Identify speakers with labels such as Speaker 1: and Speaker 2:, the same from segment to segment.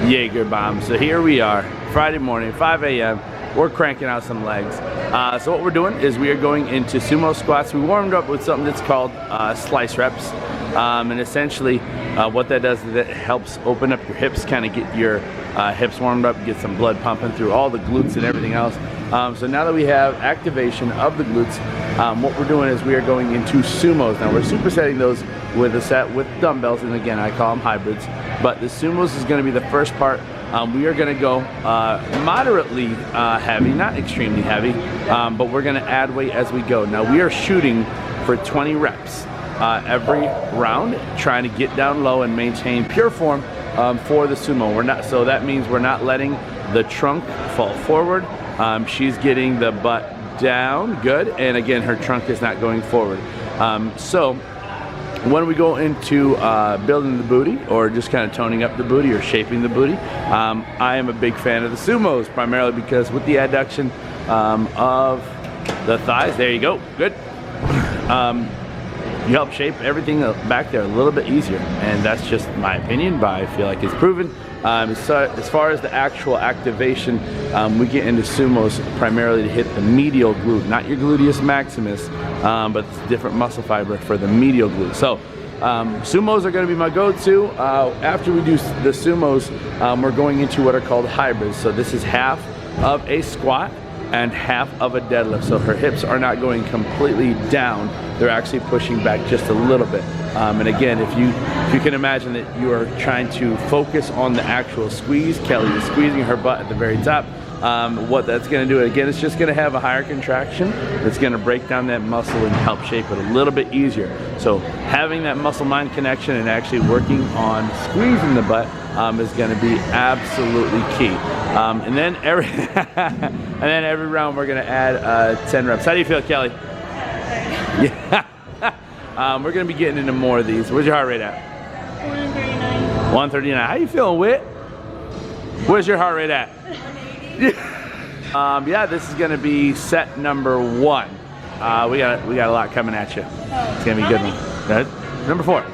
Speaker 1: Yager bomb. So here we are, Friday morning, 5 a.m. We're cranking out some legs. So what we're doing is we are going into sumo squats. We warmed up with something that's called slice reps. And essentially what that does is it helps open up your hips, kind of get your hips warmed up, get some blood pumping through all the glutes and everything else. So now that we have activation of the glutes, what we're doing is we are going into sumos. Now we're supersetting those with a set with dumbbells, and again I call them hybrids, but the sumos is going to be the first part. We are going to go moderately heavy, not extremely heavy, but we're going to add weight as we go. Now we are shooting for 20 reps every round, trying to get down low and maintain pure form for the sumo. We're not, so that means we're not letting the trunk fall forward. She's getting the butt down, good, and again her trunk is not going forward. So when we go into building the booty, or just kind of toning up the booty or shaping the booty, I am a big fan of the sumos, primarily because with the adduction of the thighs, there you go, good, you help shape everything back there a little bit easier, and that's just my opinion, but I feel like it's proven. So as far as the actual activation, we get into sumos primarily to hit the medial glute, not your gluteus maximus, but it's a different muscle fiber for the medial glute. So sumos are going to be my go-to. After we do the sumos, we're going into what are called hybrids. So this is half of a squat and half of a deadlift. So her hips are not going completely down, they're actually pushing back just a little bit. And again, if you can imagine that you are trying to focus on the actual squeeze, Kelly is squeezing her butt at the very top. What that's going to do, again, it's just going to have a higher contraction. It's going to break down that muscle and help shape it a little bit easier. So having that muscle-mind connection and actually working on squeezing the butt is going to be absolutely key. And then every round we're going to add 10 reps. How do you feel, Kelly? Yeah. We're going to be getting into more of these. Where's your heart rate at?
Speaker 2: 139.
Speaker 1: 139. How you feeling, Whit? Where's your heart rate at?
Speaker 2: 180.
Speaker 1: Yeah, this is going to be set number 1. We got a lot coming at you. It's going to be a good one. Good. Number 4.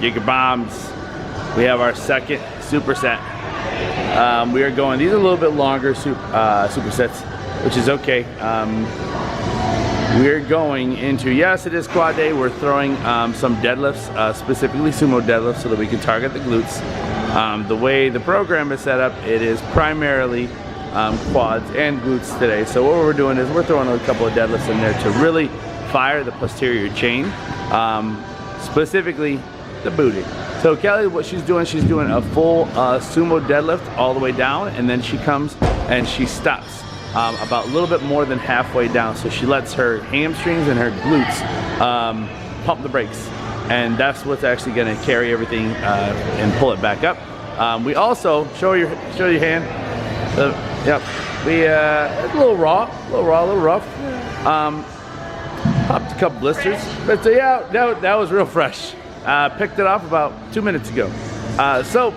Speaker 1: Yager bombs. We have our second superset. We are going, these are a little bit longer supersets, which is okay. We're going into, yes, it is quad day. We're throwing some deadlifts, specifically sumo deadlifts, so that we can target the glutes. The way the program is set up, it is primarily quads and glutes today. So what we're doing is we're throwing a couple of deadlifts in there to really fire the posterior chain, specifically the booty. So Kelly, what she's doing a full sumo deadlift all the way down, and then she comes and she stops about a little bit more than halfway down. So she lets her hamstrings and her glutes pump the brakes, and that's what's actually going to carry everything and pull it back up. We also show your hand. Yep. We a little raw, a little rough. Popped a couple blisters, but yeah, that was real fresh. Picked it off about 2 minutes ago. So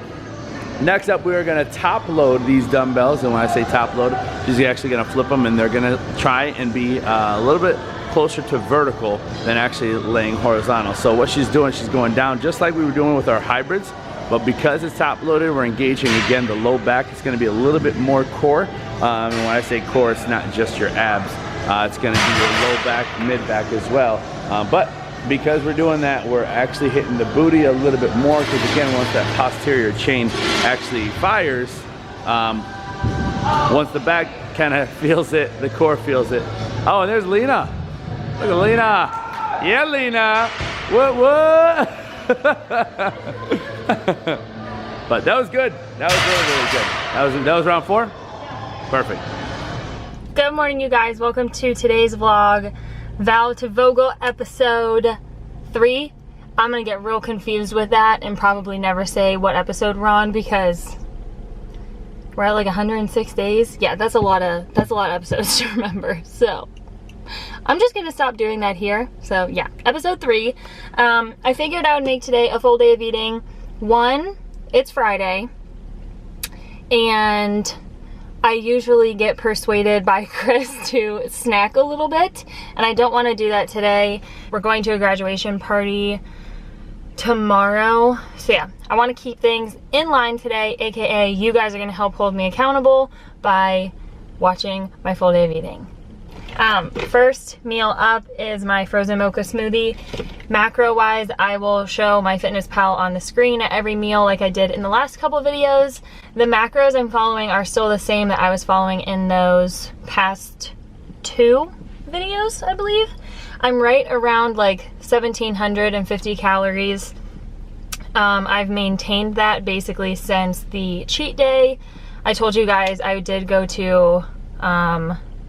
Speaker 1: next up, we are going to top load these dumbbells, and when I say top load, she's actually going to flip them, and they're going to try and be a little bit closer to vertical than actually laying horizontal. So what she's doing, she's going down just like we were doing with our hybrids, but because it's top loaded, we're engaging again the low back. It's going to be a little bit more core, and when I say core, it's not just your abs. It's going to be your low back, mid back as well. But because we're doing that, we're actually hitting the booty a little bit more, because again, once that posterior chain actually fires, once the back kind of feels it, the core feels it. Oh, and there's Lena. Look at Lena. Yeah, Lena. What? But that was good. That was really good. That was round 4. Perfect.
Speaker 2: Good morning, you guys. Welcome to today's vlog, VOW to VOGEL episode 3. I'm gonna get real confused with that and probably never say what episode we're on, because we're at like 106 days. Yeah, that's a lot of episodes to remember. So I'm just gonna stop doing that here. So yeah, episode 3. I figured I would make today a full day of eating. One, it's Friday, and I usually get persuaded by Chris to snack a little bit, and I don't want to do that today. We're going to a graduation party tomorrow, so yeah, I want to keep things in line today, aka you guys are going to help hold me accountable by watching my full day of eating. First meal up is my frozen mocha smoothie. Macro wise, I will show my MyFitnessPal on the screen at every meal like I did in the last couple videos. The macros I'm following are still the same that I was following in those past 2 videos, I believe. I'm right around like 1,750 calories. I've maintained that basically since the cheat day. I told you guys I did go to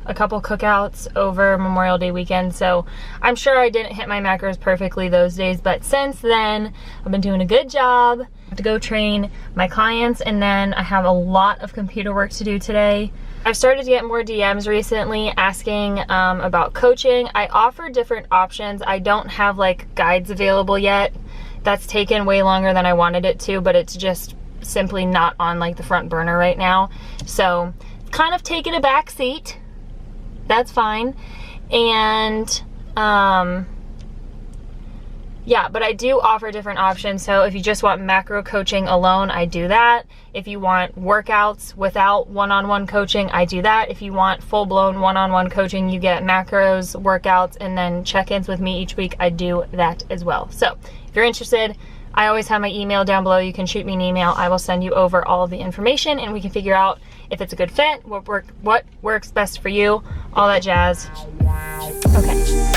Speaker 2: a couple cookouts over Memorial Day weekend, so I'm sure I didn't hit my macros perfectly those days, but since then I've been doing a good job. I have to go train my clients, and then I have a lot of computer work to do today. I've started to get more DMs recently asking about coaching. I offer different options. I don't have like guides available yet. That's taken way longer than I wanted it to, but it's just simply not on like the front burner right now, so kind of taking a back seat. That's fine. And yeah, but I do offer different options. So if you just want macro coaching alone, I do that. If you want workouts without one-on-one coaching, I do that. If you want full-blown one-on-one coaching, you get macros, workouts, and then check-ins with me each week, I do that as well. So if you're interested, I always have my email down below. You can shoot me an email. I will send you over all of the information, and we can figure out if it's a good fit, what works best for you, all that jazz. Okay.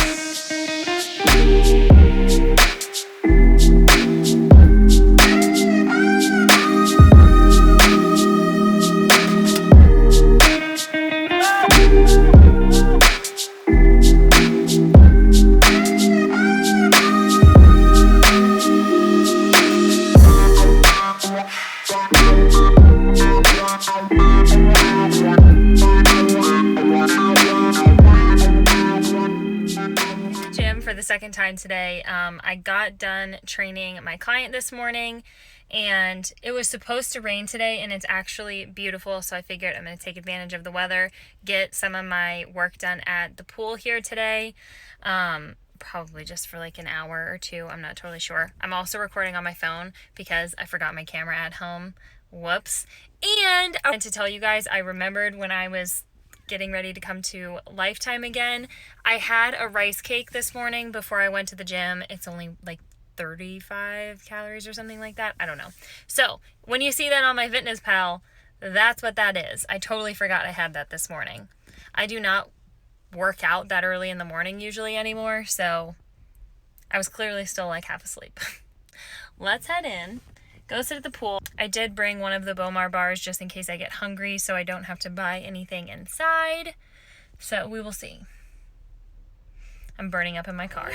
Speaker 2: Second time today. I got done training my client this morning, and it was supposed to rain today, and it's actually beautiful, so I figured I'm going to take advantage of the weather, get some of my work done at the pool here today, probably just for like an hour or 2. I'm not totally sure. I'm also recording on my phone because I forgot my camera at home. Whoops. And I wanted to tell you guys, I remembered when I was getting ready to come to Lifetime again, I had a rice cake this morning before I went to the gym. It's only like 35 calories or something like that. I don't know. So when you see that on my MyFitnessPal, that's what that is. I totally forgot I had that this morning. I do not work out that early in the morning usually anymore, so I was clearly still like half asleep. Let's head in. Go sit at the pool. I did bring one of the Bowmar bars just in case I get hungry, so I don't have to buy anything inside. So we will see. I'm burning up in my car.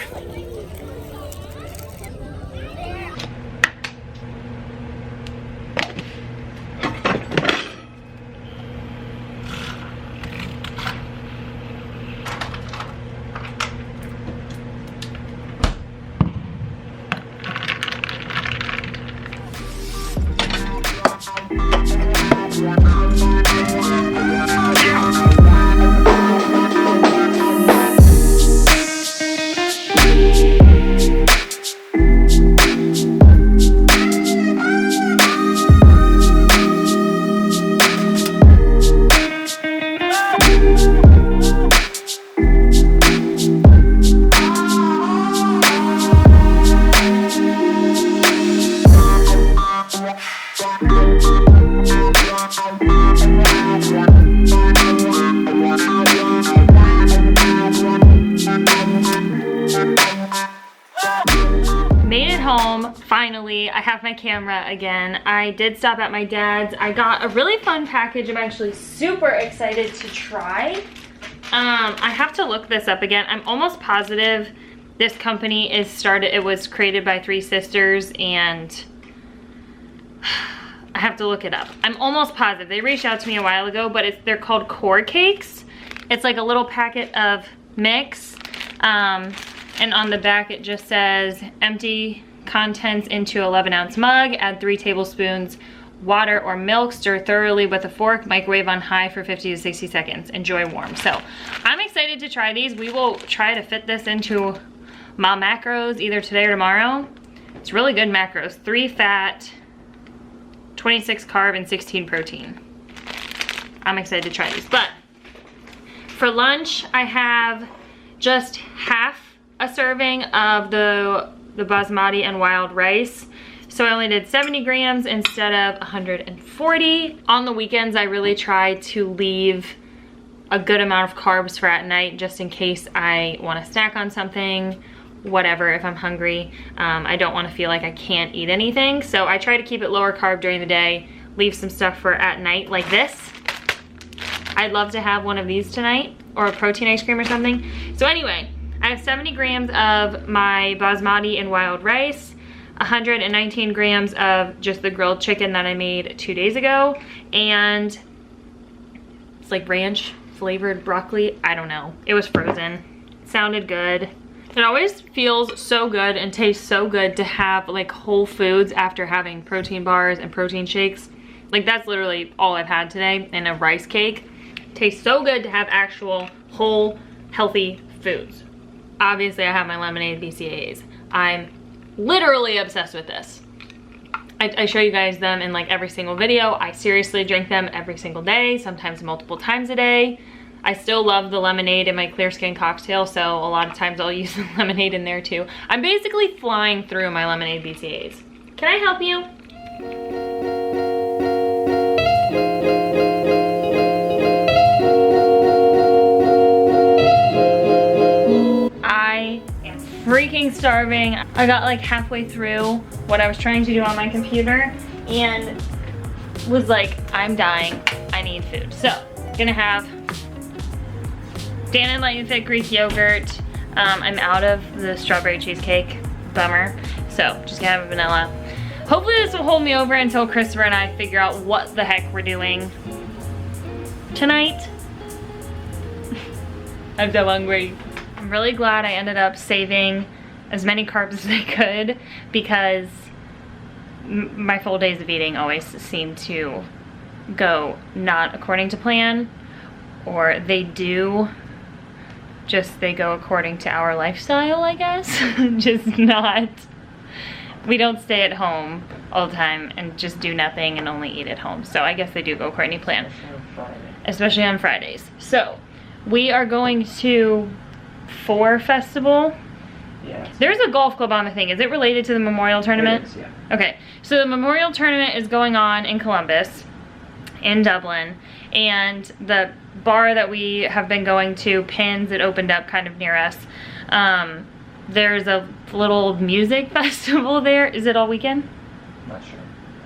Speaker 2: Finally, I have my camera again. I did stop at my dad's. I got a really fun package I'm actually super excited to try. I have to look this up again. I'm almost positive this company it was created by 3 sisters, and I have to look it up. I'm almost positive. They reached out to me a while ago, but they're called core cakes. It's like a little packet of mix, and on the back it just says empty contents into 11-ounce mug, add 3 tablespoons water or milk, stir thoroughly with a fork, microwave on high for 50 to 60 seconds, enjoy warm. So I'm excited to try these. We will try to fit this into my macros either today or tomorrow. It's really good macros: 3 fat, 26 carb, and 16 protein. I'm excited to try these. But for lunch, I have just half a serving of the basmati and wild rice. So I only did 70 grams instead of 140. On the weekends, I really try to leave a good amount of carbs for at night, just in case I want to snack on something, whatever, if I'm hungry. I don't want to feel like I can't eat anything. So I try to keep it lower carb during the day, leave some stuff for at night, like this. I'd love to have one of these tonight, or a protein ice cream or something. So anyway, I have 70 grams of my basmati and wild rice, 119 grams of just the grilled chicken that I made 2 days ago, and it's like ranch flavored broccoli. I don't know. It was frozen. It sounded good. It always feels so good and tastes so good to have like whole foods after having protein bars and protein shakes. Like that's literally all I've had today, and a rice cake. It tastes so good to have actual whole healthy foods. Obviously, I have my lemonade BCAAs. I'm literally obsessed with this. I show you guys them in like every single video. I seriously drink them every single day, sometimes multiple times a day. I still love the lemonade in my clear skin cocktail, so a lot of times I'll use the lemonade in there too. I'm basically flying through my lemonade BCAAs. Can I help you? Freaking starving. I got like halfway through what I was trying to do on my computer and was like, I'm dying, I need food. So, gonna have Dan and Lightning Thick Greek yogurt. I'm out of the strawberry cheesecake, bummer. So, just gonna have a vanilla. Hopefully this will hold me over until Christopher and I figure out what the heck we're doing tonight. I'm so hungry. I'm really glad I ended up saving as many carbs as I could, because my full days of eating always seem to go not according to plan, or they do, just they go according to our lifestyle, I guess. Just not, we don't stay at home all the time and just do nothing and only eat at home. So I guess they do go according to plan, especially on Fridays. So we are going to Festival.
Speaker 3: Yeah.
Speaker 2: There's a golf club on the thing. Is it related to the Memorial Tournament?
Speaker 3: It is, yeah.
Speaker 2: Okay, so the Memorial Tournament is going on in Columbus, in Dublin, and the bar that we have been going to, Pins, it opened up kind of near us. There's a little music festival there. Is it all weekend?
Speaker 3: Not sure.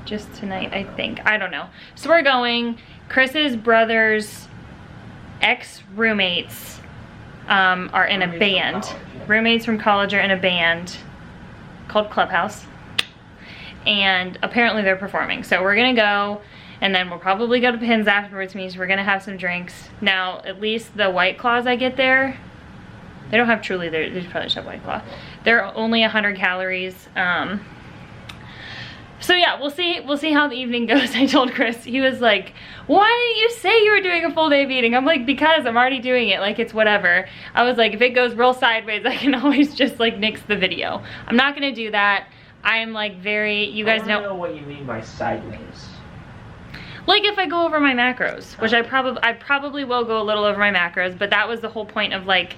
Speaker 2: Just tonight, I think. I don't know. So we're going. Chris's brother's ex-roommates are in a band. Roommates from college are in a band called Clubhouse, and apparently they're performing. So we're gonna go, and then we'll probably go to Pins afterwards, means we're gonna have some drinks. Now, at least the White Claws I get there, they don't have Truly, they probably just have White Claw. They're only 100 calories. So So yeah, we'll see how the evening goes. I told Chris, he was like, why didn't you say you were doing a full day of eating? I'm like, because I'm already doing it, like it's whatever. I was like, if it goes real sideways, I can always just like nix the video. I'm not gonna do that. I am like very, you guys know
Speaker 3: what you mean by sideways.
Speaker 2: Like if I go over my macros, which I probably will go a little over my macros, but that was the whole point of like,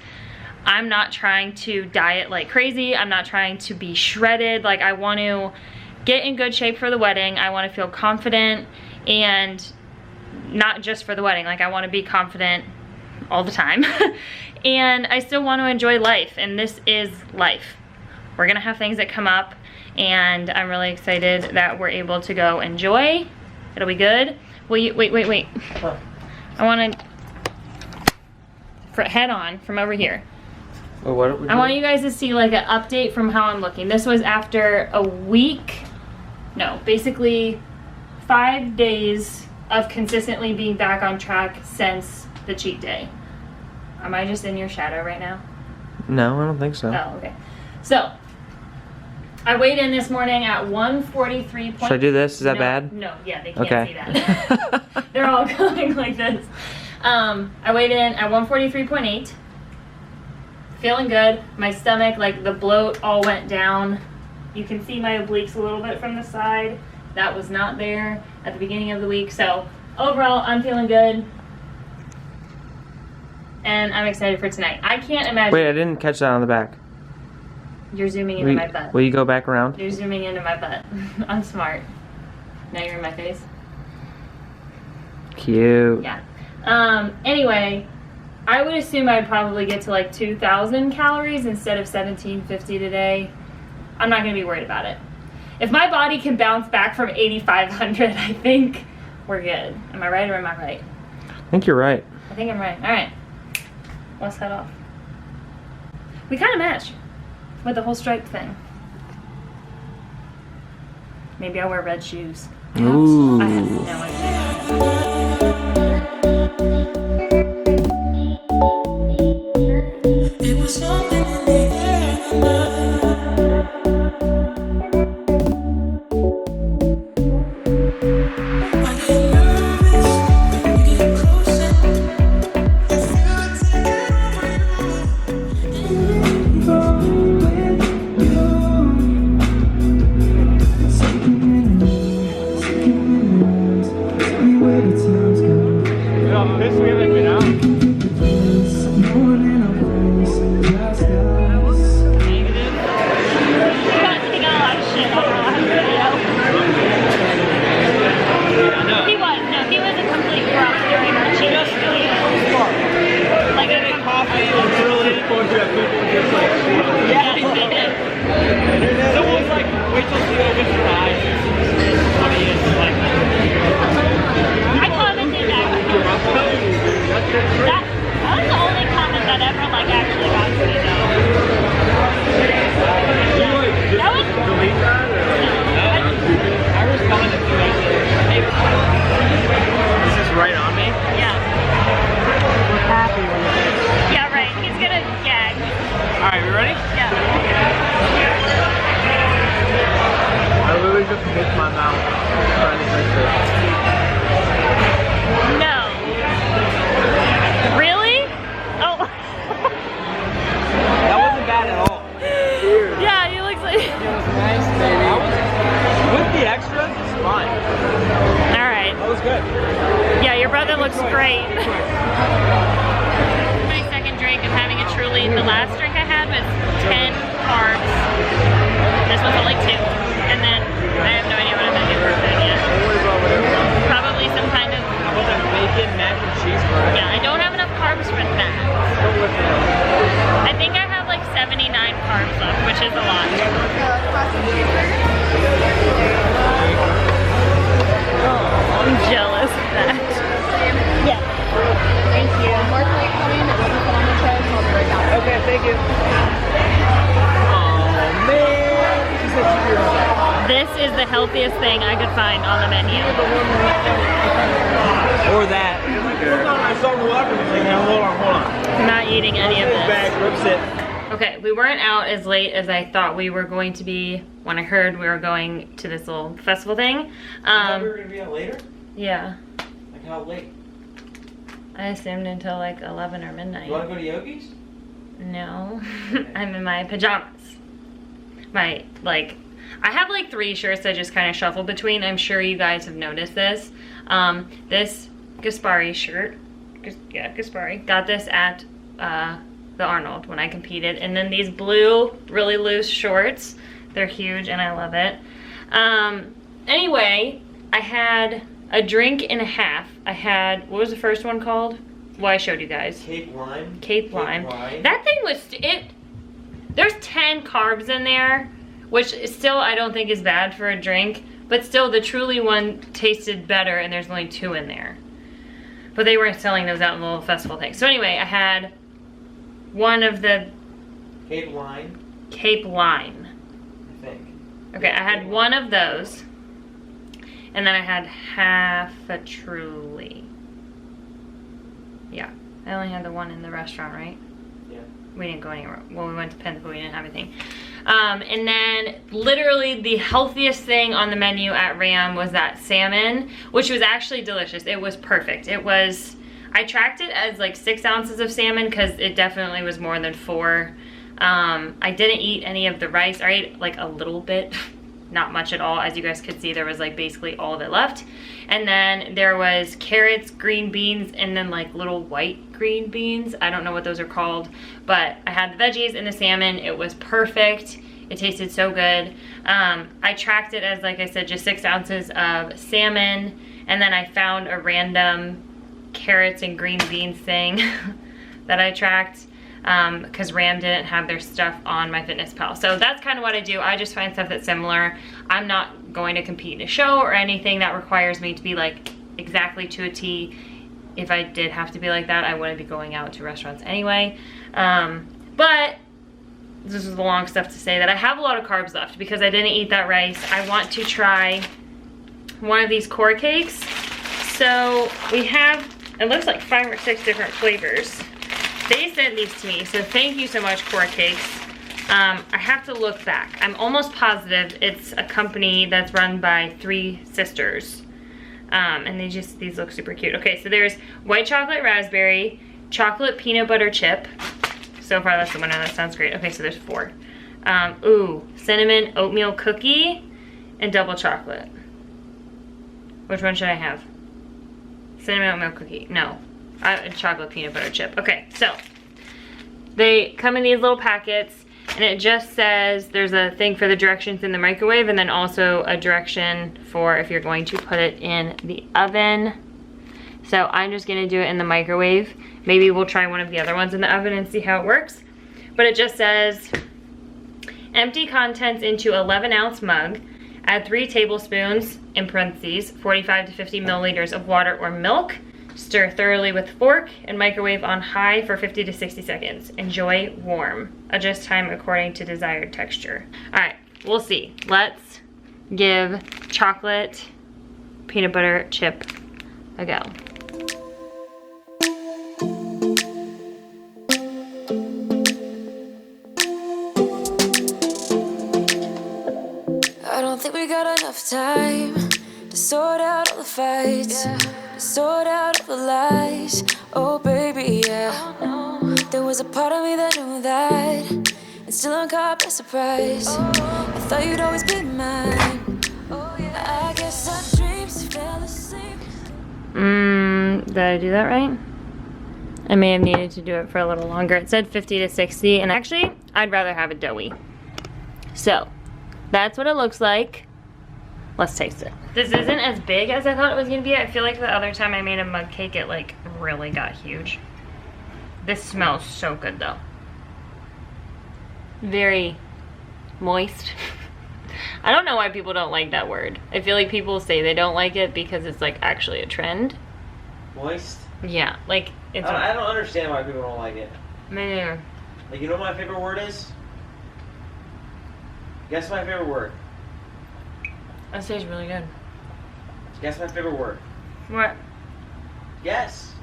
Speaker 2: I'm not trying to diet like crazy. I'm not trying to be shredded. Like I want to get in good shape for the wedding. I want to feel confident, and not just for the wedding. Like I want to be confident all the time. And I still want to enjoy life, and this is life. We're gonna have things that come up, and I'm really excited that we're able to go enjoy. It'll be good. Wait.
Speaker 3: Huh.
Speaker 2: I want to head on from over here.
Speaker 3: Well, what are we doing?
Speaker 2: I want you guys to see like an update from how I'm looking. This was after a week, no, basically 5 days of consistently being back on track since the cheat day. Am I just in your shadow right now?
Speaker 3: No, I don't think so.
Speaker 2: Oh, okay. So, I weighed in this morning at 143.
Speaker 3: Should I do this? Is that bad?
Speaker 2: No, yeah, they can't
Speaker 3: Okay.
Speaker 2: see that. They're all going like this. I weighed in at 143.8. Feeling good. My stomach, like the bloat all went down. You can see my obliques a little bit from the side. That was not there at the beginning of the week. So overall, I'm feeling good. And I'm excited for tonight. I can't imagine.
Speaker 3: Wait, I didn't catch that on the back.
Speaker 2: You're zooming into my butt.
Speaker 3: Will you go back around?
Speaker 2: You're zooming into my butt. I'm smart. Now you're in my face.
Speaker 3: Cute.
Speaker 2: Yeah. Anyway, I would assume I'd probably get to like 2,000 calories instead of 1,750 today. I'm not gonna be worried about it. If my body can bounce back from 8,500, I think we're good. Am I right or am I right?
Speaker 3: I think you're right.
Speaker 2: I think I'm right. All right. Let's head off. We kind of match with the whole stripe thing. Maybe I'll wear red shoes.
Speaker 3: Ooh.
Speaker 2: I have no idea.
Speaker 4: It was something in the air. I get nervous when you get closer. I feel like taking over
Speaker 3: just missed my mouth trying to drink this.
Speaker 2: No. Really? Oh.
Speaker 3: That wasn't bad at all.
Speaker 2: Yeah, he looks like.
Speaker 3: It was nice, baby. With the extras, it's fine.
Speaker 2: Alright.
Speaker 3: That was good.
Speaker 2: Yeah, your brother looks great. My second drink, I'm having a Truly. The last drink I had was 10 carbs. This one's only 2. And then I have no idea what I'm gonna do for food yet. Probably some kind of.
Speaker 3: How about that bacon mac and cheese fries?
Speaker 2: Yeah, I don't have enough carbs for that. I think I have like 79 carbs left, which is a lot. Oh, I'm jealous of that. Yeah. Thank you.
Speaker 5: More plate coming that wasn't put on the tray, so I'll be right down.
Speaker 3: Okay, thank you. Oh man.
Speaker 2: This is the healthiest thing I could find on the menu.
Speaker 3: Or that. I saw the water. Hold on.
Speaker 2: I'm not eating any of this.
Speaker 3: Bag, rips it.
Speaker 2: Okay, we weren't out as late as I thought we were going to be when I heard we were going to this little festival thing.
Speaker 3: You thought we were gonna be out later?
Speaker 2: Yeah.
Speaker 3: Like how late?
Speaker 2: I assumed until like 11 or midnight.
Speaker 3: You wanna go to Yogi's?
Speaker 2: No. I'm in my pajamas. I have like 3 shirts I just kind of shuffle between. I'm sure you guys have noticed this. This Gaspari shirt, Gaspari, got this at the Arnold when I competed. And then these blue, really loose shorts. They're huge and I love it. Anyway, I had a drink and a half. I had, what was the first one called? Well, I showed you guys.
Speaker 3: Cape Lime.
Speaker 2: Cape Lime. That thing was, there's 10 carbs in there, which still I don't think is bad for a drink, but still the Truly one tasted better and there's only 2 in there. But they weren't selling those out in the little festival thing. So anyway, I had one of the
Speaker 3: Cape Lime.
Speaker 2: Cape Lime.
Speaker 3: I think.
Speaker 2: Okay, I had one of those. And then I had half a Truly. Yeah, I only had the one in the restaurant, right?
Speaker 3: Yeah.
Speaker 2: We didn't go anywhere. Well, we went to Penn, but we didn't have anything. And then literally the healthiest thing on the menu at Ram was that salmon, which was actually delicious. It was perfect. It was, I tracked it as like 6 ounces of salmon because it definitely was more than 4. I didn't eat any of the rice. I ate like a little bit, not much at all. As you guys could see, there was like basically all of it left. And then there was carrots, green beans, and then like little white green beans. I don't know what those are called, but I had the veggies and the salmon. It was perfect. It tasted so good. I tracked it as, like I said, just 6 ounces of salmon. And then I found a random carrots and green beans thing that I tracked because Ram didn't have their stuff on MyFitnessPal. So that's kind of what I do. I just find stuff that's similar. I'm not going to compete in a show or anything that requires me to be like exactly to a T. If I did have to be like that, I wouldn't be going out to restaurants anyway. But this is the long stuff to say that I have a lot of carbs left because I didn't eat that rice. I want to try one of these core cakes. So we have, it looks like 5 or 6 different flavors. They sent these to me, so thank you so much, Core Cakes. I have to look back. I'm almost positive it's a company that's run by 3 sisters. And these look super cute. Okay, so there's white chocolate raspberry, chocolate peanut butter chip. So far that's the one, that sounds great. Okay, so there's 4. Ooh, cinnamon oatmeal cookie and double chocolate. Which one should I have? Cinnamon oatmeal cookie, no. Chocolate peanut butter chip. Okay, so they come in these little packets and it just says there's a thing for the directions in the microwave and then also a direction for if you're going to put it in the oven. So I'm just gonna do it in the microwave. Maybe we'll try one of the other ones in the oven and see how it works. But it just says empty contents into 11-ounce mug. Add 3 tablespoons, in parentheses, 45 to 50 milliliters of water or milk. Stir thoroughly with fork and microwave on high for 50 to 60 seconds. Enjoy warm. Adjust time according to desired texture. All right, we'll see. Let's give chocolate peanut butter chip a go.
Speaker 6: I don't think we got enough time to sort out all the fights, to sort out all the lies. Oh baby, yeah. There was a part of me that knew that, and still I'm caught by surprise. I thought you'd always be mine. I guess our dreams fell asleep.
Speaker 2: Did I do that right? I may have needed to do it for a little longer. It said 50 to 60, and actually, I'd rather have it doughy. So, that's what it looks like. Let's taste it. This isn't as big as I thought it was gonna be. I feel like the other time I made a mug cake, it like really got huge. This smells so good though. Very moist. I don't know why people don't like that word. I feel like people say they don't like it because it's like actually a trend.
Speaker 3: Moist?
Speaker 2: Yeah, like it's.
Speaker 3: I don't understand why people don't like it.
Speaker 2: Me neither.
Speaker 3: Like, you know what my favorite word is? Guess my favorite word.
Speaker 2: That tastes really good.
Speaker 3: Guess my favorite word.
Speaker 2: What?
Speaker 3: Guess.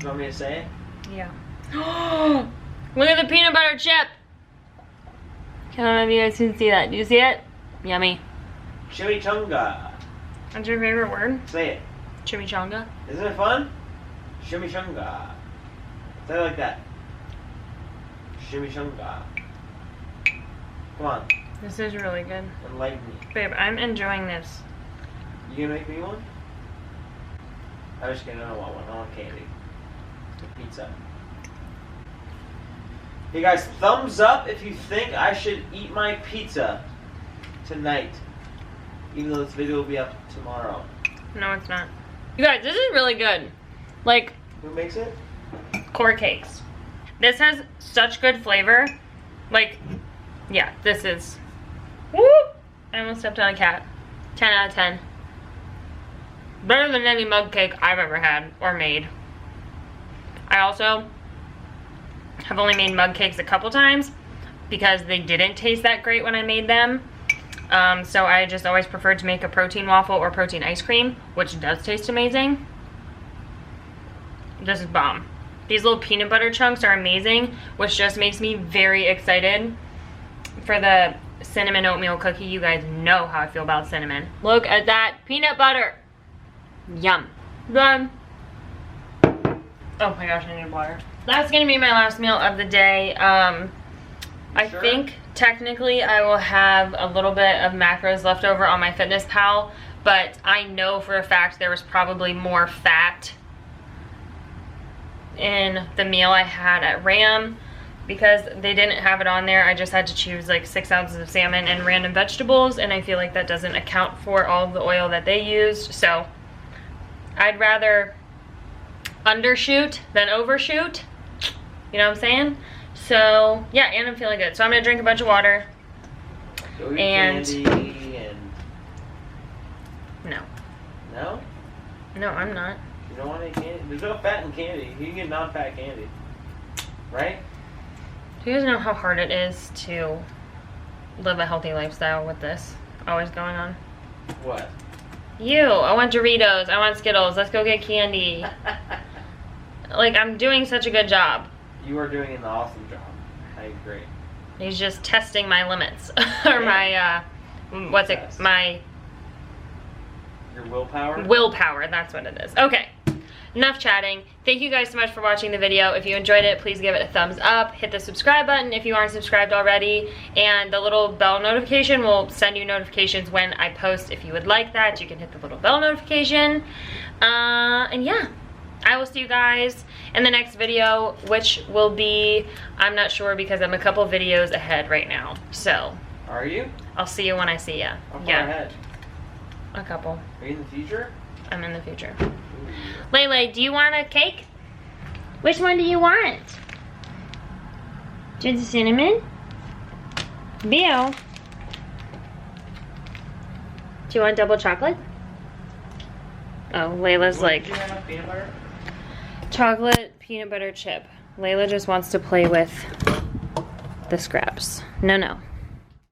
Speaker 3: You want me to say it?
Speaker 2: Yeah. Look at the peanut butter chip. I don't know if you guys can see that. Do you see it? Yummy.
Speaker 3: Chimichanga.
Speaker 2: What's your favorite word?
Speaker 3: Say it.
Speaker 2: Chimichanga.
Speaker 3: Isn't it fun? Chimichanga. Say it like that. Chimichanga. Come on.
Speaker 2: This is really good.
Speaker 3: Enlighten me.
Speaker 2: Babe, I'm enjoying this.
Speaker 3: You gonna make me one? I'm just kidding. I don't want one. I want candy. Pizza. Hey guys, thumbs up if you think I should eat my pizza tonight. Even though this video will be up tomorrow.
Speaker 2: No, it's not. You guys, this is really good. Like,
Speaker 3: Who makes it?
Speaker 2: core cakes. This has such good flavor. Like, yeah, this is. Whoop! I almost stepped on a cat. 10 out of 10. Better than any mug cake I've ever had or made. I also have only made mug cakes a couple times because they didn't taste that great when I made them. So I just always preferred to make a protein waffle or protein ice cream, which does taste amazing. This is bomb. These little peanut butter chunks are amazing, which just makes me very excited for the cinnamon oatmeal cookie. You guys know how I feel about cinnamon. Look at that peanut butter. Yum. Done. Oh my gosh, I need water. That's gonna be my last meal of the day. I think technically I will have a little bit of macros left over on my Fitness Pal, but I know for a fact there was probably more fat in the meal I had at Ram because they didn't have it on there. I just had to choose like 6 ounces of salmon and random vegetables, and I feel like that doesn't account for all of the oil that they used. So I'd rather undershoot than overshoot. You know what I'm saying? So yeah, and I'm feeling good. So I'm gonna drink a bunch of water.
Speaker 3: Go eat
Speaker 2: And
Speaker 3: candy and
Speaker 2: no,
Speaker 3: no?
Speaker 2: no, I'm not.
Speaker 3: You don't want any candy? There's no fat in candy. You can get non-fat candy. Right?
Speaker 2: Do you guys know how hard it is to live a healthy lifestyle with this always going on?
Speaker 3: What?
Speaker 2: I want Doritos, I want Skittles, let's go get candy. Like, I'm doing such a good job.
Speaker 3: You are doing an awesome job. I agree.
Speaker 2: He's just testing my limits. Or my, what's it,
Speaker 3: Test.
Speaker 2: my
Speaker 3: Your willpower?
Speaker 2: willpower, that's what it is. Okay, enough chatting. Thank you guys so much for watching the video. If you enjoyed it, please give it a thumbs up. Hit the subscribe button if you aren't subscribed already. And the little bell notification will send you notifications when I post. If you would like that, you can hit the little bell notification. And yeah, I will see you guys in the next video, which will be, I'm not sure because I'm a couple videos ahead right now. So,
Speaker 3: Are you?
Speaker 2: I'll see you when I see ya.
Speaker 3: How far
Speaker 2: Yeah,
Speaker 3: ahead?
Speaker 2: a couple.
Speaker 3: Are you in the future?
Speaker 2: I'm in the future. Lele, do you want a cake? Which one do you want? Do you want the cinnamon? Bill? Do you want double chocolate? Oh, Layla's like,
Speaker 3: Do you have peanut butter?
Speaker 2: chocolate peanut butter chip. Layla just wants to play with the scraps. No, no.